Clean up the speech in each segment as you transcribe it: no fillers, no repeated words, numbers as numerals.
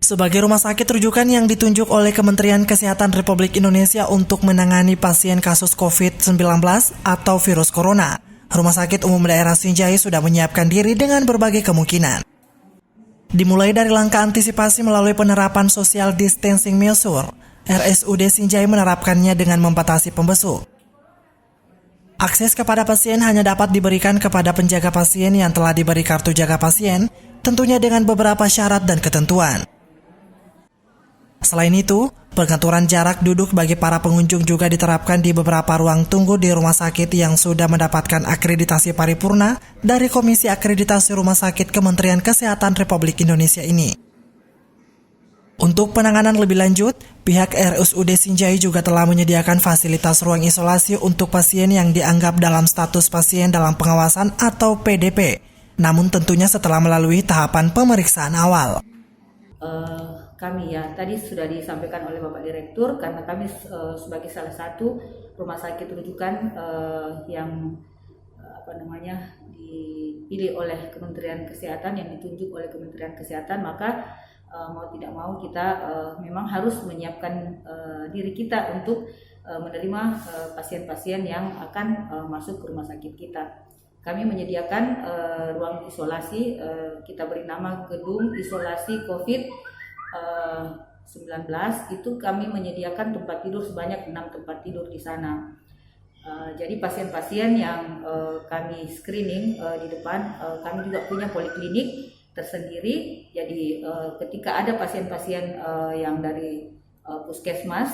sebagai rumah sakit rujukan yang ditunjuk oleh Kementerian Kesehatan Republik Indonesia untuk menangani pasien kasus COVID-19 atau virus corona. Rumah Sakit Umum Daerah Sinjai sudah menyiapkan diri dengan berbagai kemungkinan. Dimulai dari langkah antisipasi melalui penerapan social distancing measure, RSUD Sinjai menerapkannya dengan membatasi pembesuk. Akses kepada pasien hanya dapat diberikan kepada penjaga pasien yang telah diberi kartu jaga pasien, tentunya dengan beberapa syarat dan ketentuan. Selain itu, pengaturan jarak duduk bagi para pengunjung juga diterapkan di beberapa ruang tunggu di rumah sakit yang sudah mendapatkan akreditasi paripurna dari Komisi Akreditasi Rumah Sakit Kementerian Kesehatan Republik Indonesia ini. Untuk penanganan lebih lanjut, pihak RSUD Sinjai juga telah menyediakan fasilitas ruang isolasi untuk pasien yang dianggap dalam status pasien dalam pengawasan atau PDP, namun tentunya setelah melalui tahapan pemeriksaan awal. Kami ya tadi sudah disampaikan oleh Bapak Direktur, karena kami sebagai salah satu rumah sakit rujukan yang dipilih oleh Kementerian Kesehatan, yang ditunjuk oleh Kementerian Kesehatan, maka mau tidak mau kita memang harus menyiapkan diri kita untuk menerima pasien-pasien yang akan masuk ke rumah sakit kita. Kami menyediakan ruang isolasi, kita beri nama Gedung Isolasi COVID-19. Itu kami menyediakan tempat tidur sebanyak 6 tempat tidur di sana. Jadi pasien-pasien yang kami screening di depan, kami juga punya poliklinik tersendiri. Jadi ketika ada pasien-pasien yang dari puskesmas,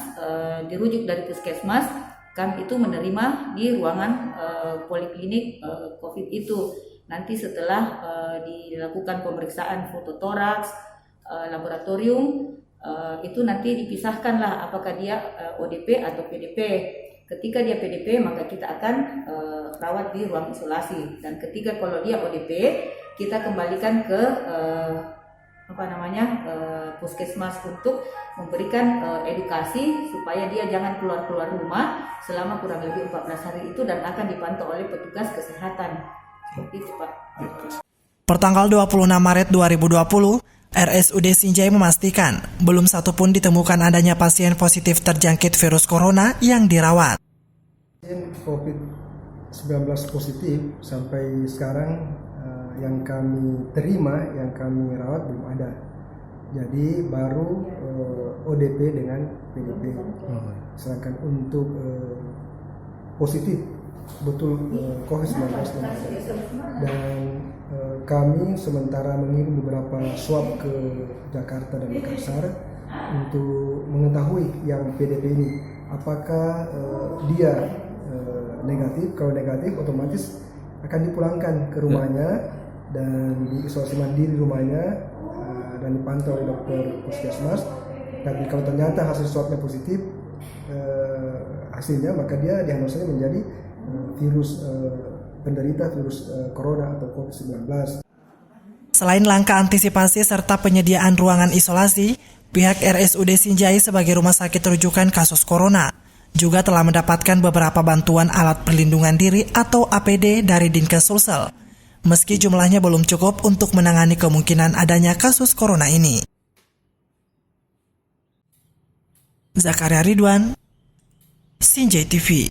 dirujuk dari puskesmas, kami itu menerima di ruangan poliklinik COVID itu. Nanti setelah dilakukan pemeriksaan fototoraks, laboratorium, itu nanti dipisahkanlah apakah dia ODP atau PDP. Ketika dia PDP, maka kita akan rawat di ruang isolasi. Dan ketika kalau dia ODP, kita kembalikan ke puskesmas untuk memberikan edukasi supaya dia jangan keluar rumah selama kurang lebih 14 hari itu, dan akan dipantau oleh petugas kesehatan. Seperti itu, Pak. Pertanggal 26 Maret 2020, RSUD Sinjai memastikan belum satupun ditemukan adanya pasien positif terjangkit virus corona yang dirawat. Pasien COVID-19 positif sampai sekarang yang kami terima, yang kami rawat belum ada. Jadi baru ODP dengan PDP. Sedangkan untuk positif betul COVID-19 belum ada. Dan kami sementara mengirim beberapa swab ke Jakarta dan Makassar untuk mengetahui yang PDP ini apakah dia negatif. Kalau negatif, otomatis akan dipulangkan ke rumahnya dan diisolasi mandiri rumahnya dan dipantau oleh dokter puskesmas. Tapi kalau ternyata hasil swabnya positif hasilnya, maka dia diagnosanya menjadi penderita virus corona atau COVID-19. Selain langkah antisipasi serta penyediaan ruangan isolasi, pihak RSUD Sinjai sebagai rumah sakit rujukan kasus corona juga telah mendapatkan beberapa bantuan alat perlindungan diri atau APD dari Dinkes Sulsel, meski jumlahnya belum cukup untuk menangani kemungkinan adanya kasus corona ini. Zakaria Ridwan, Sinjai TV.